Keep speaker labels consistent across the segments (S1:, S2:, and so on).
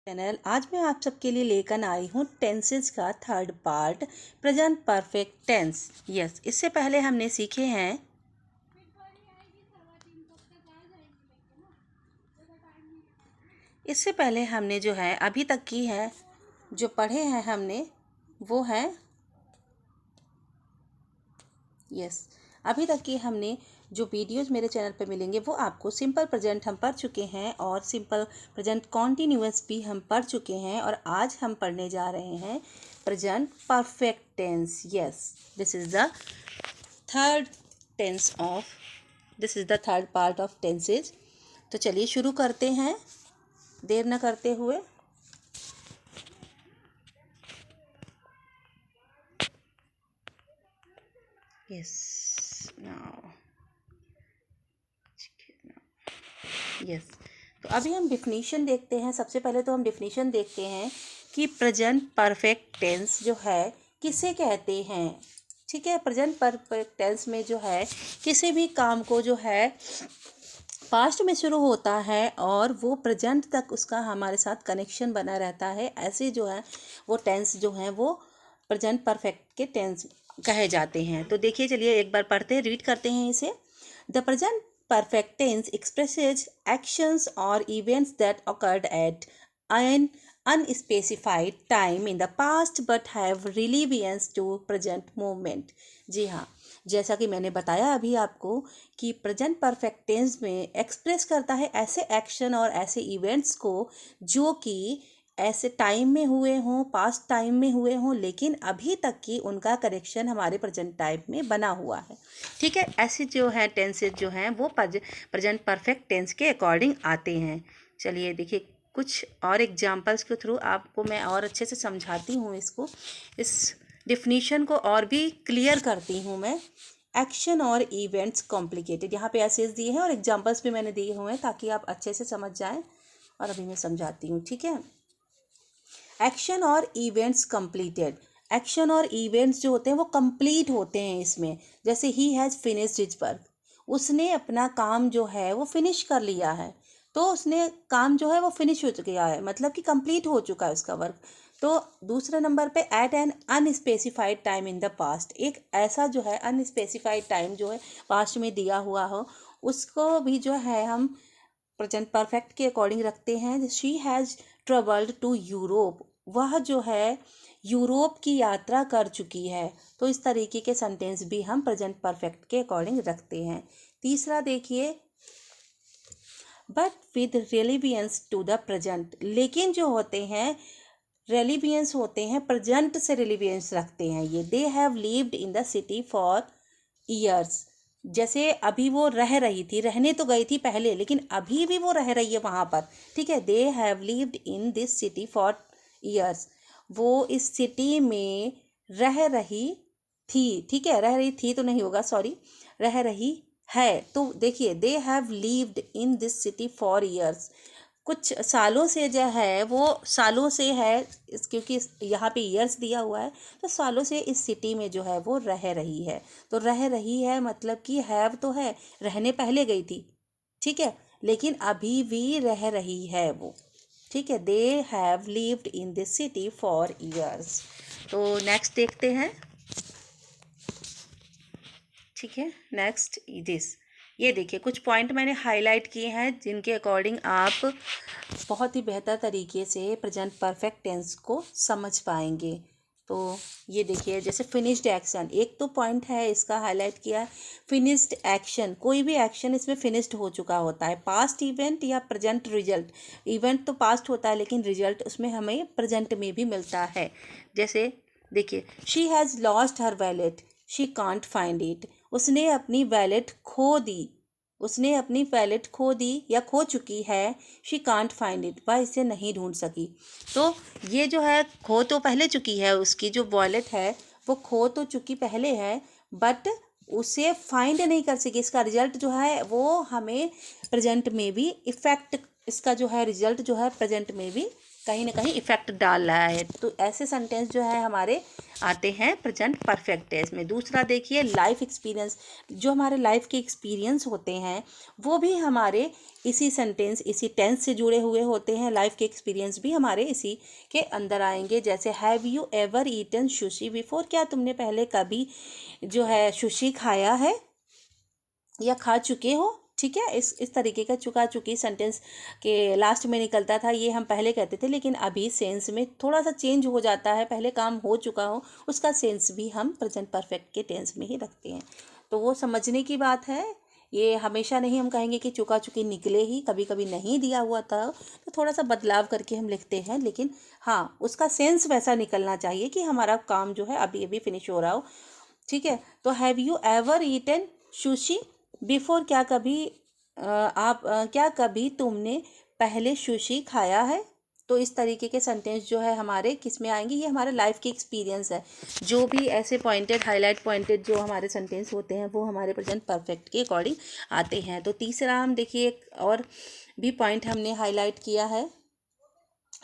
S1: Channel आज मैं आप सबके लिए लेकर आई हूँ टेंसेस का third part, present perfect tense. Yes, इससे पहले हमने सीखे हैं जो है अभी तक की है, जो पढ़े हैं हमने वो है अभी तक की हमने जो वीडियोस मेरे चैनल पे मिलेंगे वो आपको सिंपल प्रेजेंट हम पढ़ चुके हैं और सिंपल प्रेजेंट कॉन्टिन्यूअस भी हम पढ़ चुके हैं। और आज हम पढ़ने जा रहे हैं present perfect tense. This is the third tense of this is the third part of tenses. तो चलिए शुरू करते हैं देर न करते हुए। तो अभी हम डिफिनीशन देखते हैं। सबसे पहले तो हम डिफिनीशन देखते हैं कि प्रेजेंट परफेक्ट टेंस जो है किसे कहते हैं। ठीक है, प्रेजेंट परफेक्ट टेंस में जो है किसी भी काम को जो है पास्ट में शुरू होता है और वो प्रेजेंट तक उसका हमारे साथ कनेक्शन बना रहता है, ऐसे जो है वो टेंस जो हैं वो प्रेजेंट परफेक्ट के टेंस कहे जाते हैं। तो देखिए, चलिए एक बार पढ़ते हैं, रीड करते हैं इसे। The present perfect tense expresses actions or events that occurred at an unspecified time in the past but have relevance to present moment। जी हाँ, जैसा कि मैंने बताया अभी आपको कि प्रेजेंट परफेक्ट टेंस में एक्सप्रेस करता है ऐसे एक्शन और ऐसे इवेंट्स को जो कि ऐसे टाइम में हुए हों, पास्ट टाइम में हुए हों, लेकिन अभी तक की उनका कनेक्शन हमारे प्रेजेंट टाइम में बना हुआ है। ठीक है, ऐसे जो है टेंसेज जो हैं वो प्रेजेंट परफेक्ट टेंस के अकॉर्डिंग आते हैं। चलिए देखिए, कुछ और एग्जांपल्स के थ्रू आपको मैं और अच्छे से समझाती हूँ इस डिफिनीशन को और भी क्लियर करती हूँ मैं। एक्शन और इवेंट्स कॉम्प्लिकेटेड, यहाँ पे ऐसे दिए हैं और एग्जांपल्स भी मैंने दिए हुए हैं ताकि आप अच्छे से समझ जाएं। और अभी मैं समझाती हूँ। ठीक है, एक्शन और इवेंट्स कंप्लीटेड, एक्शन और इवेंट्स जो होते हैं वो कंप्लीट होते हैं इसमें। जैसे he has finished his work, उसने अपना काम जो है वो फिनिश कर लिया है। तो उसने काम जो है वो फिनिश हो चुका है, मतलब कि कंप्लीट हो चुका है उसका वर्क। तो दूसरे नंबर पे at an unspecified time in the past, एक ऐसा जो है अनस्पेसिफाइड टाइम जो है पास्ट में दिया हुआ हो, उसको भी जो है हम प्रेजेंट परफेक्ट के अकॉर्डिंग रखते हैं। She has travelled to Europe, वह जो है यूरोप की यात्रा कर चुकी है। तो इस तरीके के सेंटेंस भी हम प्रेजेंट परफेक्ट के अकॉर्डिंग रखते हैं। तीसरा देखिए, but with relevance to the present, लेकिन जो होते हैं रेलिवेंस होते हैं प्रेजेंट से रेलिवेंस रखते हैं ये। They have lived in the city for years, जैसे अभी वो रह रही थी, रहने तो गई थी पहले लेकिन अभी भी वो रह रही है वहाँ पर। ठीक है, they have lived in this city for years, वो इस सिटी में रह रही थी। ठीक है, रह रही थी तो नहीं होगा, सॉरी, रह रही है। तो देखिए, they have lived in this city for years, कुछ सालों से जो है वो सालों से है क्योंकि यहाँ पे ईयर्स दिया हुआ है, तो सालों से इस सिटी में जो है वो रह रही है। तो रह रही है मतलब कि हैव तो है, रहने पहले गई थी, ठीक है, लेकिन अभी भी रह रही है वो। ठीक है, they have lived in this city for years. तो नेक्स्ट देखते हैं। ठीक है, नेक्स्ट दिस, ये देखिए कुछ पॉइंट मैंने हाईलाइट किए हैं जिनके अकॉर्डिंग आप बहुत ही बेहतर तरीके से प्रेजेंट परफेक्ट टेंस को समझ पाएंगे। तो ये देखिए, जैसे फिनिश्ड एक्शन, एक तो पॉइंट है इसका हाईलाइट किया है। फिनिश्ड एक्शन, कोई भी एक्शन इसमें फिनिश्ड हो चुका होता है। पास्ट इवेंट या प्रेजेंट रिजल्ट, इवेंट तो पास्ट होता है लेकिन रिजल्ट उसमें हमें प्रेजेंट में भी मिलता है। जैसे देखिए, she has lost her wallet, she can't find it, उसने अपनी वैलेट खो दी, उसने अपनी वैलेट खो दी या खो चुकी है। शी कांट फाइंड इट, वह इसे नहीं ढूंढ सकी। तो ये जो है खो तो पहले चुकी है, उसकी जो वॉलेट है वो खो तो चुकी पहले है, बट उसे फाइंड नहीं कर सकी। इसका रिजल्ट जो है वो हमें प्रेजेंट में भी इफेक्ट, इसका जो है रिजल्ट जो है प्रेजेंट में भी कहीं ना कहीं इफ़ेक्ट डाल रहा है। तो ऐसे सेंटेंस जो है हमारे आते हैं प्रेजेंट परफेक्ट टेंस में। दूसरा देखिए लाइफ एक्सपीरियंस, जो हमारे लाइफ के एक्सपीरियंस होते हैं वो भी हमारे इसी सेंटेंस इसी टेंस से जुड़े हुए होते हैं। लाइफ के एक्सपीरियंस भी हमारे इसी के अंदर आएंगे। जैसे have you ever eaten sushi before, क्या तुमने पहले कभी जो है सुशी खाया है या खा चुके हो। ठीक है, इस तरीके का चुका चुकी सेंटेंस के लास्ट में निकलता था, ये हम पहले कहते थे, लेकिन अभी सेंस में थोड़ा सा चेंज हो जाता है। पहले काम हो चुका हो उसका सेंस भी हम प्रेजेंट परफेक्ट के टेंस में ही रखते हैं। तो वो समझने की बात है। ये हमेशा नहीं हम कहेंगे कि चुका चुकी निकले ही, कभी कभी नहीं दिया हुआ था तो थोड़ा सा बदलाव करके हम लिखते हैं, लेकिन हाँ उसका सेंस वैसा निकलना चाहिए कि हमारा काम जो है अभी अभी फिनिश हो रहा हो। ठीक है, तो have you ever eaten sushi before, क्या कभी क्या कभी तुमने पहले सुशी खाया है। तो इस तरीके के सेंटेंस जो है हमारे किस में आएंगे, ये हमारे लाइफ के एक्सपीरियंस है। जो भी ऐसे पॉइंटेड हाईलाइट पॉइंटेड जो हमारे सेंटेंस होते हैं वो हमारे प्रेजेंट परफेक्ट के अकॉर्डिंग आते हैं। तो तीसरा हम देखिए एक और भी पॉइंट हमने हाईलाइट किया है,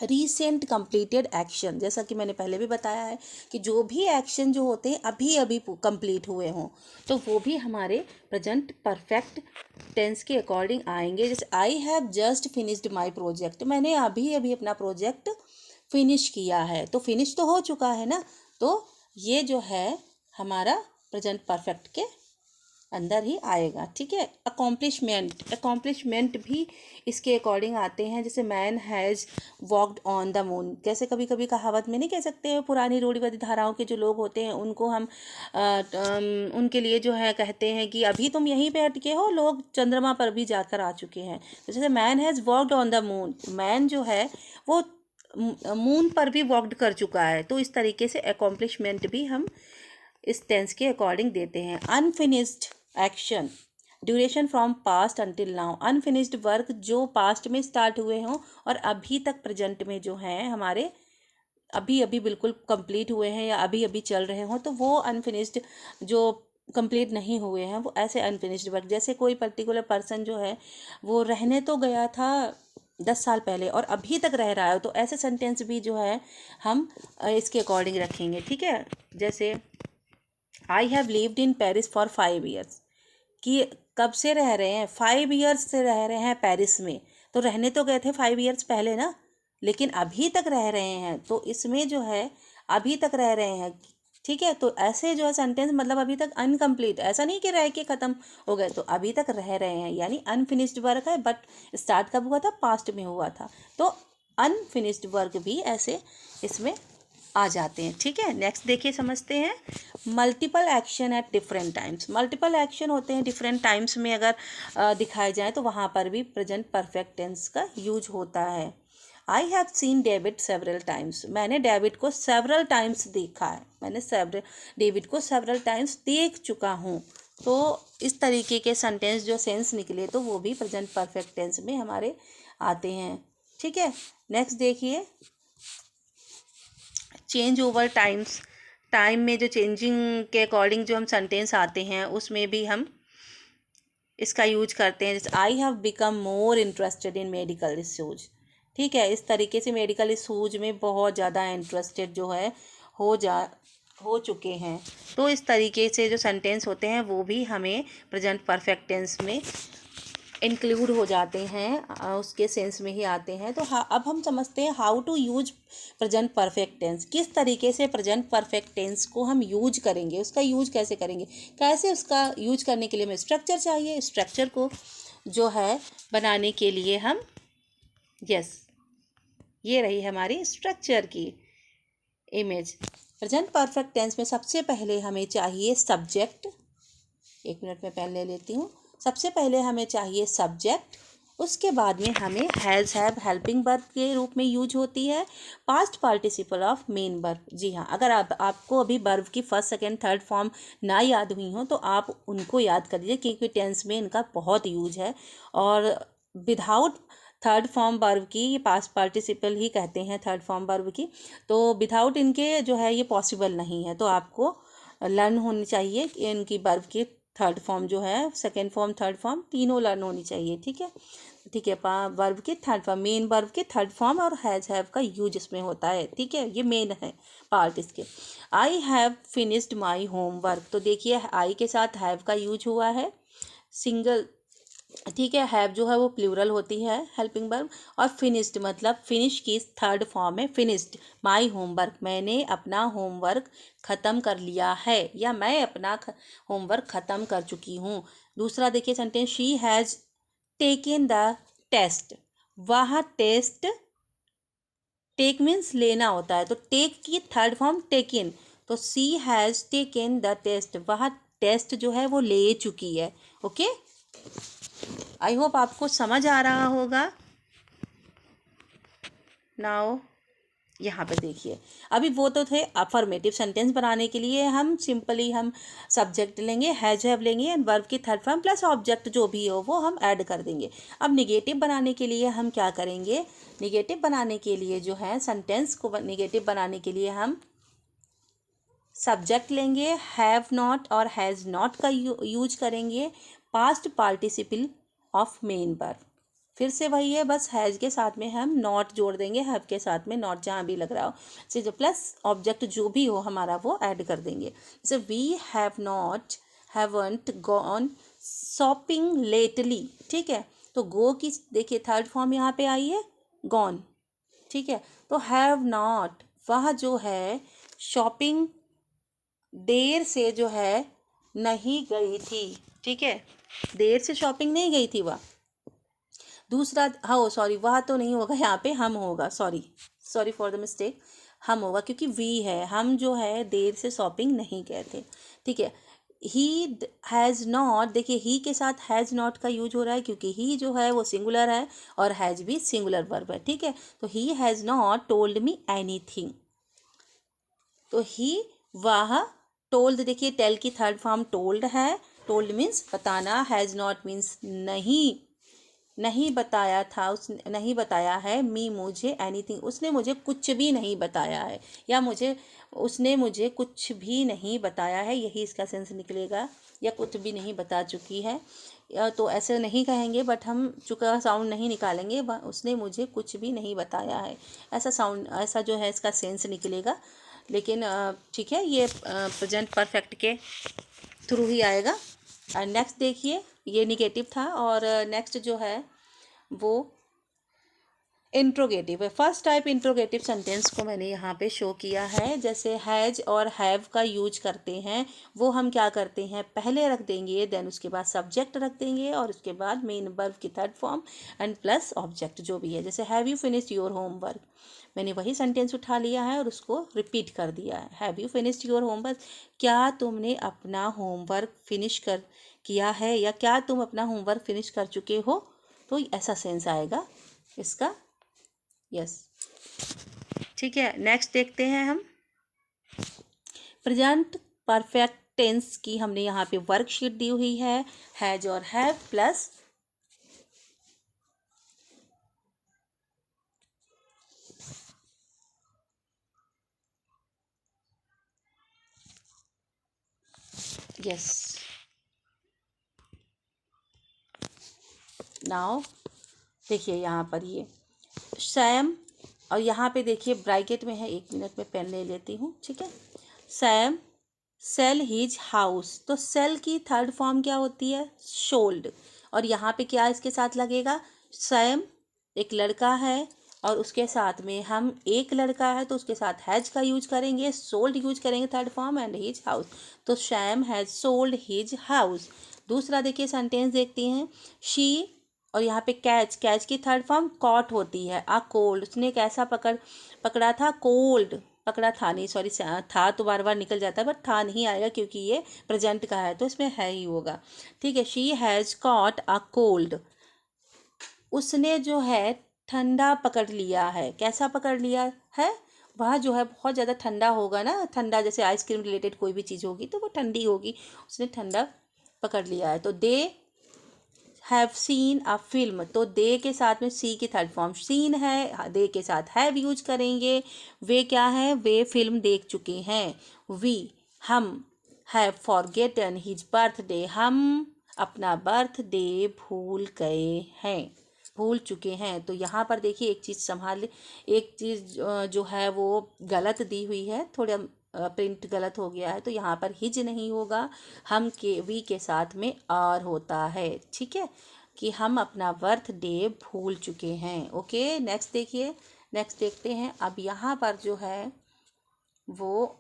S1: रीसेंट कंप्लीटेड एक्शन। जैसा कि मैंने पहले भी बताया है कि जो भी एक्शन जो होते हैं अभी अभी कंप्लीट हुए हों तो वो भी हमारे प्रेजेंट परफेक्ट टेंस के अकॉर्डिंग आएंगे। जैसे I have just finished my project, मैंने अभी अभी अपना प्रोजेक्ट फिनिश किया है। तो फिनिश तो हो चुका है ना, तो ये जो है हमारा प्रेजेंट परफेक्ट के अंदर ही आएगा। ठीक है, अकॉम्प्लिशमेंट भी इसके अकॉर्डिंग आते हैं। जैसे man has walked on the moon, जैसे कभी कभी कहावत में नहीं कह सकते हैं, पुरानी रूढ़िवादी धाराओं के जो लोग होते हैं उनको हम उनके लिए जो है कहते हैं कि अभी तुम यहीं पे अटके हो, लोग चंद्रमा पर भी जाकर आ चुके हैं। तो जैसे man has walked on the moon, man जो है वो मून पर भी वॉकड कर चुका है। तो इस तरीके से अकॉम्प्लिशमेंट भी हम इस टेंस के अकॉर्डिंग देते हैं। Unfinished action, duration from past until now, unfinished work जो पास्ट में स्टार्ट हुए हों और अभी तक प्रेजेंट में जो हैं हमारे अभी अभी बिल्कुल कंप्लीट हुए हैं या अभी अभी चल रहे हों, तो वो अनफिनिश्ड जो कंप्लीट नहीं हुए हैं वो ऐसे अनफिनिश्ड वर्क। जैसे कोई पर्टिकुलर पर्सन जो है वो रहने तो गया था 10 साल पहले और अभी तक रह रहा है, तो ऐसे सेंटेंस भी जो है हम इसके अकॉर्डिंग रखेंगे। ठीक है, जैसे I have lived in Paris for 5 years, कि कब से रह रहे हैं, 5 ईयर्स से रह रहे हैं पेरिस में। तो रहने तो गए थे 5 ईयर्स पहले ना, लेकिन अभी तक रह रहे हैं, तो इसमें जो है अभी तक रह रहे हैं। ठीक है, तो ऐसे जो है सेंटेंस मतलब अभी तक अनकम्प्लीट, ऐसा नहीं कि रह के ख़त्म हो गए, तो अभी तक रह रहे हैं यानी अनफिनिश्ड वर्क है, बट स्टार्ट कब हुआ था, पास्ट में हुआ था। तो अनफिनिश्ड वर्क भी ऐसे इसमें आ जाते हैं। ठीक है, नेक्स्ट देखिए समझते हैं multiple action at different times. Multiple action होते हैं डिफरेंट टाइम्स में अगर दिखाए जाए तो वहाँ पर भी प्रेजेंट परफेक्ट टेंस का यूज होता है। I have seen David several times, मैंने डेविड को सेवरल टाइम्स देखा है, मैंने डेविड को सेवरल टाइम्स देख चुका हूँ। तो इस तरीके के सेंटेंस जो सेंस निकले तो वो भी प्रेजेंट परफेक्ट टेंस में हमारे आते हैं। ठीक है, नेक्स्ट देखिए चेंज ओवर टाइम्स, टाइम में जो चेंजिंग के अकॉर्डिंग जो हम सेंटेंस आते हैं उसमें भी हम इसका यूज करते हैं। जैसे I have become more interested in medical research. ठीक है, इस तरीके से मेडिकल रिसर्च में बहुत ज़्यादा इंटरेस्टेड जो है हो चुके हैं। तो इस तरीके से जो सेंटेंस होते हैं वो भी हमें प्रेजेंट परफेक्ट टेंस में इंक्लूड हो जाते हैं, उसके सेंस में ही आते हैं। तो अब हम समझते हैं how to use present perfect tense, किस तरीके से प्रेजेंट परफेक्ट टेंस को हम यूज करेंगे, उसका यूज कैसे करेंगे, कैसे उसका यूज करने के लिए हमें स्ट्रक्चर चाहिए। स्ट्रक्चर को जो है बनाने के लिए हम ये रही हमारी स्ट्रक्चर की इमेज। प्रेजेंट परफेक्ट टेंस में सबसे पहले हमें चाहिए सब्जेक्ट, 1 मिनट में पेन ले लेती हूँ। सबसे पहले हमें चाहिए सब्जेक्ट, उसके बाद में हमें हैज़ हैव हेल्पिंग वर्ब के रूप में यूज होती है। Past participle of main verb, जी हाँ, अगर आपको अभी वर्ब की फर्स्ट सेकेंड थर्ड फॉर्म ना याद हुई हो तो आप उनको याद कर लीजिए, क्योंकि टेंस में इनका बहुत यूज है। और विदाउट थर्ड फॉर्म वर्ब की, ये पास्ट पार्टिसिपल ही कहते हैं थर्ड फॉर्म वर्ब की, तो विदाउट इनके जो है ये पॉसिबल नहीं है। तो आपको लर्न होनी चाहिए कि इनकी वर्ब की थर्ड फॉर्म जो है, सेकेंड फॉर्म थर्ड फॉर्म तीनों लर्न होनी चाहिए। ठीक है, ठीक है, वर्ब के थर्ड फॉर्म, मेन वर्ब के थर्ड फॉर्म और हैज हैव का यूज इसमें होता है। ठीक है, ये मेन है पार्ट इसके। I have finished my homework, तो देखिए आई के साथ हैव का यूज हुआ है सिंगल। ठीक है, हैव जो है वो प्लूरल होती है हेल्पिंग वर्ब, और फिनिश्ड मतलब फिनिश की थर्ड फॉर्म है फिनिश्ड। माई होमवर्क, मैंने अपना होमवर्क ख़त्म कर लिया है, या मैं अपना होमवर्क ख़त्म कर चुकी हूँ। दूसरा देखिए sentence, she has taken the test, वह टेस्ट, टेक मीन्स लेना होता है, तो टेक की थर्ड फॉर्म टेकन, तो सी हैज़ टेकन द टेस्ट, वह टेस्ट जो है वो ले चुकी है। ओके, आई होप आपको समझ आ रहा होगा। नाउ यहाँ पे देखिए, अभी वो तो थे अफर्मेटिव सेंटेंस बनाने के लिए हम सिंपली हम सब्जेक्ट लेंगे, हैज हैव लेंगे एंड वर्ब की थर्ड फॉर्म प्लस ऑब्जेक्ट जो भी हो वो हम ऐड कर देंगे। अब निगेटिव बनाने के लिए हम क्या करेंगे, निगेटिव बनाने के लिए जो है सेंटेंस को निगेटिव बनाने के लिए हम सब्जेक्ट लेंगे, हैव नॉट और हैज़ नॉट का यूज करेंगे, past participle of main verb. फिर से वही है, बस हैज़ के साथ में हम नॉट जोड़ देंगे, हैव के साथ में नॉट जहाँ भी लग रहा हो से जो प्लस ऑब्जेक्ट जो भी हो हमारा वो ऐड कर देंगे। जैसे we have not haven't gone shopping lately. ठीक है, तो गो की देखिए थर्ड फॉर्म यहाँ पे आई है गॉन। ठीक है, तो हैव नॉट, वह जो है शॉपिंग देर से जो है नहीं गई थी। ठीक है, देर से शॉपिंग नहीं गई थी वह। दूसरा, हाँ सॉरी, वह तो नहीं होगा यहाँ पे, हम होगा, sorry sorry for the mistake, हम होगा क्योंकि वी है, हम जो है देर से शॉपिंग नहीं गए थे। ठीक है, ही हैज़ नॉट, देखिए ही के साथ हैज़ नॉट का यूज हो रहा है क्योंकि ही जो है वो सिंगुलर है और हैज़ भी सिंगुलर वर्ब है। ठीक है, तो he has not told me anything, तो ही वह, टोल्ड देखिए टेल की थर्ड फॉर्म टोल्ड है, टोल्ड मीन्स बताना, हैज़ नॉट मीन्स नहीं, नहीं बताया था, उस नहीं बताया है, मी मुझे, एनीथिंग उसने मुझे कुछ भी नहीं बताया है, या मुझे उसने मुझे कुछ भी नहीं बताया है, यही इसका सेंस निकलेगा, या कुछ भी नहीं बता चुकी है, या तो ऐसे नहीं कहेंगे बट हम चुका साउंड नहीं निकालेंगे, उसने मुझे कुछ भी नहीं बताया है, ऐसा साउंड, ऐसा जो है इसका सेंस निकलेगा। लेकिन ठीक है, ये प्रेजेंट परफेक्ट के थ्रू ही आएगा। नेक्स्ट देखिए, ये निगेटिव था, और नेक्स्ट जो है वो इंट्रोगेटिव है। फर्स्ट टाइप इंट्रोगेटिव सेंटेंस को मैंने यहाँ पे शो किया है। जैसे हैज और हैव का यूज करते हैं, वो हम क्या करते हैं, पहले रख देंगे, देन उसके बाद सब्जेक्ट रख देंगे, और उसके बाद मेन वर्ब की third form and plus object जो भी है। जैसे have you finished your homework, मैंने वही सेंटेंस उठा लिया है और उसको रिपीट कर दिया है, have you finished your homework, क्या तुमने अपना होमवर्क फिनिश कर किया है, या क्या तुम अपना होमवर्क फिनिश कर चुके हो, तो ऐसा सेंस आएगा इसका। यस, ठीक है, नेक्स्ट देखते हैं हम प्रेजेंट परफेक्ट टेंस की। हमने यहाँ पे वर्कशीट दी हुई है, हैज और हैव प्लस यस। नाउ देखिए यहाँ पर ये सैम, और यहाँ पे देखिए ब्रैकेट में है, 1 मिनट में पेन ले लेती हूँ। ठीक है, सैम सेल हिज हाउस, तो सेल की थर्ड फॉर्म क्या होती है, सोल्ड, और यहाँ पे क्या इसके साथ लगेगा, सैम एक लड़का है और उसके साथ में हम एक लड़का है तो उसके साथ हैज का यूज करेंगे, सोल्ड यूज करेंगे third form and his house, तो Sam has sold his house. दूसरा देखिए सेंटेंस देखते हैं, शी, और यहाँ पे कैच, कैच की थर्ड फॉर्म कॉट होती है, आ कोल्ड, उसने कैसा पकड़ा था, कोल्ड पकड़ा था, नहीं सॉरी, था तो बार बार निकल जाता है बट था नहीं आएगा क्योंकि ये प्रेजेंट का है तो इसमें है ही होगा। ठीक है, she has caught a cold, उसने जो है ठंडा पकड़ लिया है, कैसा पकड़ लिया है, वह जो है बहुत ज़्यादा ठंडा होगा ना, ठंडा जैसे आइसक्रीम रिलेटेड कोई भी चीज़ होगी तो वो ठंडी होगी, उसने ठंडा पकड़ लिया है। तो they have seen a film, तो दे के साथ में सी की थर्ड फॉर्म सीन है, दे के साथ हैव यूज करेंगे, वे क्या है, वे फिल्म देख चुके हैं। वी, हम हैव फॉरगेटन हिज बर्थडे, हम अपना बर्थडे भूल गए हैं, भूल चुके हैं। तो यहाँ पर देखिए एक चीज़ संभाल, एक चीज़ जो है वो गलत दी हुई है, थोड़ा प्रिंट गलत हो गया है। तो यहाँ पर हिज नहीं होगा, हम के वी के साथ में आर होता है। ठीक है, कि हम अपना बर्थडे भूल चुके हैं। ओके, नेक्स्ट देखिए, नेक्स्ट देखते हैं। अब यहाँ पर जो है वो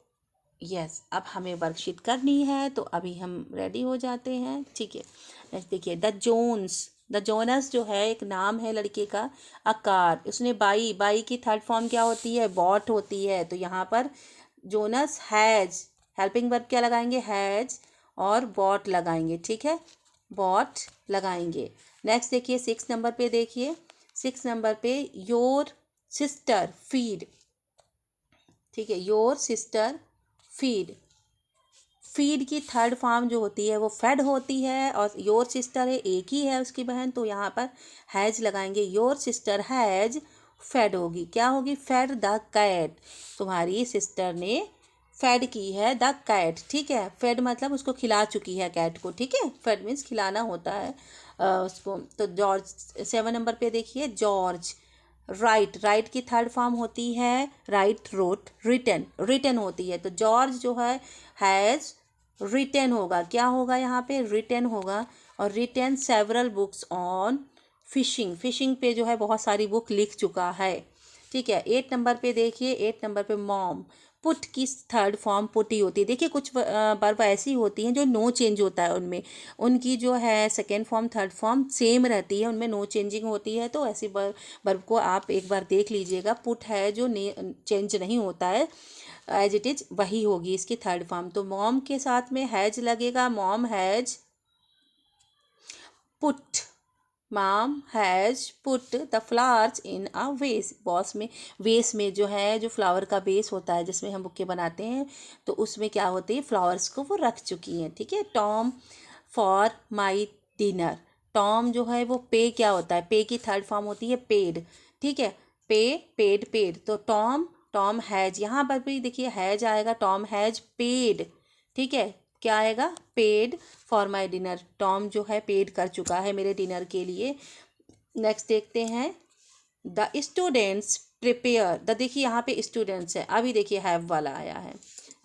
S1: यस, अब हमें वर्कशीट करनी है, तो अभी हम रेडी हो जाते हैं। ठीक है, नेक्स्ट देखिए, द जोनस जो है एक नाम है लड़के का। अकार, उसने बाई की थर्ड फॉर्म क्या होती है, बॉट होती है। तो यहाँ पर जोनस हैज, हेल्पिंग वर्ब क्या लगाएंगे, हैज, और बॉट लगाएंगे। ठीक है, बॉट लगाएंगे। नेक्स्ट देखिए 6 नंबर पे, देखिए 6 नंबर पे योर सिस्टर फीड। ठीक है, योर सिस्टर फीड, फीड की थर्ड फॉर्म जो होती है वो फेड होती है, और योर सिस्टर है, एक ही है उसकी बहन, तो यहाँ पर हैज लगाएंगे। योर सिस्टर हैज फेड होगी, क्या होगी, फेड द कैट, तुम्हारी सिस्टर ने फेड की है द कैट। ठीक है, फेड मतलब उसको खिला चुकी है कैट को। ठीक है, फेड मीन्स खिलाना होता है उसको। तो जॉर्ज 7 नंबर पे देखिए, जॉर्ज राइट की थर्ड फॉर्म होती है राइट, रोट, रिटन होती है। तो जॉर्ज जो है हैज़ रिटन होगा, क्या होगा यहाँ पे, रिटन होगा। और written several books on fishing पे जो है बहुत सारी बुक लिख चुका है। ठीक है, 8 नंबर पे देखिए, 8 नंबर पे मॉम, पुट की थर्ड फॉर्म पुट ही होती है। देखिए कुछ वर्ब ऐसी होती हैं जो नो चेंज होता है उनमें, उनकी जो है second form third form same रहती है, उनमें नो चेंजिंग होती है। तो ऐसी वर्ब को आप एक बार देख लीजिएगा। पुट है जो चेंज नहीं होता है, एज इट इज वही होगी इसकी थर्ड फॉर्म। तो मॉम के साथ में हैज लगेगा, mom has put, mom has put the flowers in a vase. Vase में जो है, जो फ्लावर का बेस होता है जिसमें हम बुके बनाते हैं, तो उसमें क्या होती है, फ्लावर्स को वो रख चुकी हैं। ठीक है, Tom for my dinner, Tom जो है वो पे क्या होता है, पे की थर्ड फॉर्म होती है पेड। ठीक है, पेड। तो टॉम हैज, यहाँ पर भी देखिए हैज आएगा, टॉम हैज पेड। ठीक है, क्या आएगा, paid for my dinner, Tom जो है पेड कर चुका है मेरे डिनर के लिए। नेक्स्ट देखते हैं, द स्टूडेंट्स प्रिपेयर, द देखिए यहाँ पे स्टूडेंट्स है, अभी देखिए हैव वाला आया है,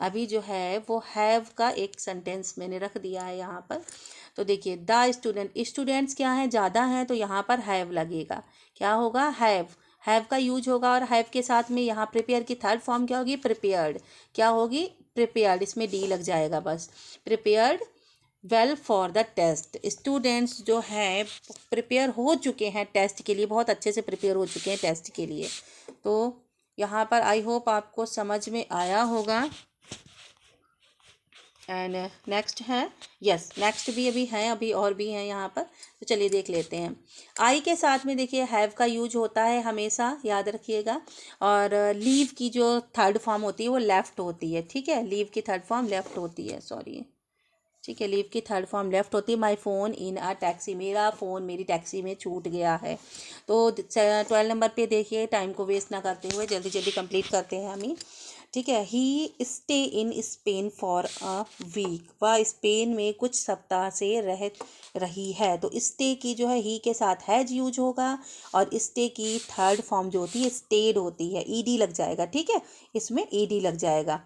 S1: अभी जो है वो हैव का एक सेंटेंस मैंने रख दिया है यहाँ पर। तो देखिए द स्टूडेंट्स क्या है, ज़्यादा हैं, तो यहाँ पर हैव लगेगा, क्या होगा, हैव का यूज होगा। और हैव के साथ में यहाँ प्रिपेयर की थर्ड फॉर्म क्या होगी, प्रिपेयर्ड, क्या होगी, प्रिपेयर्ड, इसमें डी लग जाएगा बस, prepared well for the test, students जो हैं प्रिपेयर हो चुके हैं टेस्ट के लिए, बहुत अच्छे से प्रिपेयर हो चुके हैं टेस्ट के लिए। तो यहाँ पर आई होप आपको समझ में आया होगा। एंड नेक्स्ट है, यस नेक्स्ट भी अभी हैं, अभी और भी हैं यहाँ पर, तो चलिए देख लेते हैं। आई के साथ में देखिए हैव का यूज होता है हमेशा, याद रखिएगा। और लीव की जो थर्ड फॉर्म होती है वो लेफ्ट होती है। ठीक है, लीव की थर्ड फॉर्म लेफ्ट होती है, सॉरी। ठीक है, लीव की थर्ड फॉर्म लेफ्ट होती है। My phone in a taxi, मेरा फ़ोन मेरी टैक्सी में छूट गया है। तो 12 नंबर पे देखिए, टाइम को वेस्ट ना करते हुए जल्दी जल्दी कंप्लीट करते हैं हम ही। ठीक है, he stay in Spain for a week, वह स्पेन में कुछ सप्ताह से रही है। तो स्टे की जो है ही के साथ हैज यूज होगा, और स्टे की थर्ड फॉर्म जो होती है स्टेड होती है, ईडी लग जाएगा। ठीक है, इसमें ईडी लग जाएगा।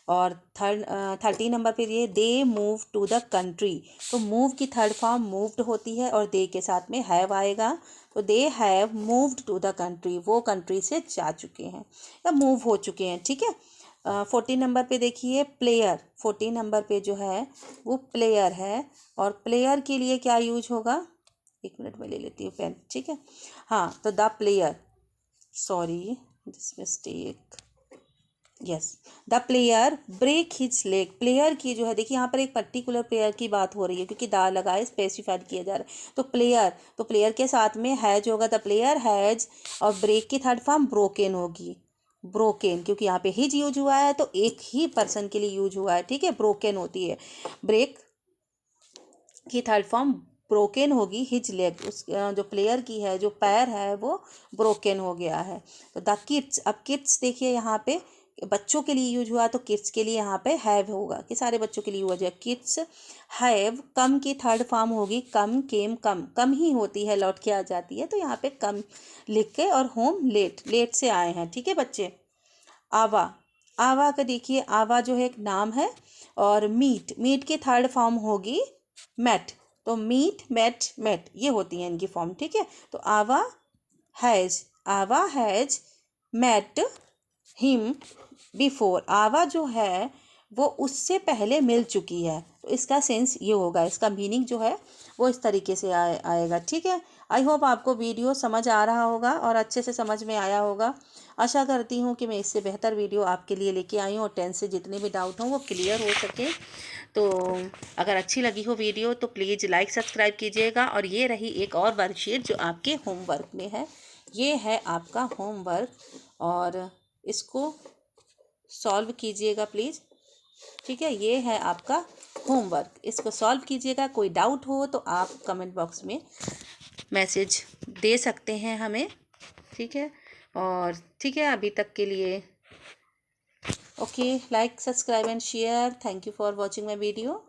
S1: और 13 नंबर पे ये they move to the country, तो मूव की थर्ड फॉर्म मूव्ड होती है, और दे के साथ में हैव आएगा। तो they have moved to the country, वो कंट्री से जा चुके हैं या मूव हो चुके हैं। ठीक है, 14 नंबर पे देखिए प्लेयर, 14 नंबर पे जो है वो प्लेयर है, और प्लेयर के लिए क्या यूज होगा, एक मिनट में ले लेती हूँ पेन। ठीक है, हाँ, तो the player, sorry this mistake, yes, the player break his leg, player की जो है देखिए यहाँ पर एक पर्टिकुलर प्लेयर की बात हो रही है, क्योंकि दा लगा है, स्पेसिफाइड किया जा रहा है। तो प्लेयर के साथ में हैज होगा, द प्लेयर हैज, और ब्रेक की थर्ड फॉर्म ब्रोकन होगी, ब्रोकन, क्योंकि यहाँ पे हिज यूज हुआ है तो एक ही पर्सन के लिए यूज हुआ है। ठीक है, ब्रोकन होती है, ब्रेक की थर्ड फॉर्म ब्रोकन होगी, हिज लेग, उस जो प्लेयर की है जो पैर है वो ब्रोकन हो गया है। तो द किड्स, अब किड्स देखिए यहाँ पे बच्चों के लिए यूज हुआ तो किड्स के लिए यहाँ पे हैव होगा कि सारे बच्चों के लिए यूज है। किड्स हैव, कम की थर्ड फॉर्म होगी कम, केम, कम ही होती है, लौट के आ जाती है, तो यहाँ पे कम लिख के, और होम लेट, लेट से आए हैं। ठीक है बच्चे। आवा, आवा का देखिए, आवा जो है एक नाम है, और मीट, मीट की थर्ड फॉर्म होगी मेट, तो मीट, मेट, मेट ये होती है इनकी फॉर्म। ठीक है, तो आवा हैज मेट हिम बिफोर, आवा जो है वो उससे पहले मिल चुकी है, तो इसका सेंस ये होगा, इसका मीनिंग जो है वो इस तरीके से आएगा। ठीक है, आई होप आपको वीडियो समझ आ रहा होगा और अच्छे से समझ में आया होगा। आशा करती हूँ कि मैं इससे बेहतर वीडियो आपके लिए लेके आई हूँ और टेंस से जितने भी डाउट हों वो क्लियर हो सके। तो अगर अच्छी लगी हो वीडियो तो प्लीज़ लाइक सब्सक्राइब कीजिएगा। और ये रही एक और वर्कशीट जो आपके होमवर्क में है, ये है आपका होमवर्क, और इसको सॉल्व कीजिएगा प्लीज़। ठीक है, ये है आपका होमवर्क, इसको सॉल्व कीजिएगा। कोई डाउट हो तो आप कमेंट बॉक्स में मैसेज दे सकते हैं हमें। ठीक है, और ठीक है अभी तक के लिए okay, like subscribe and share. Thank you for watching my video.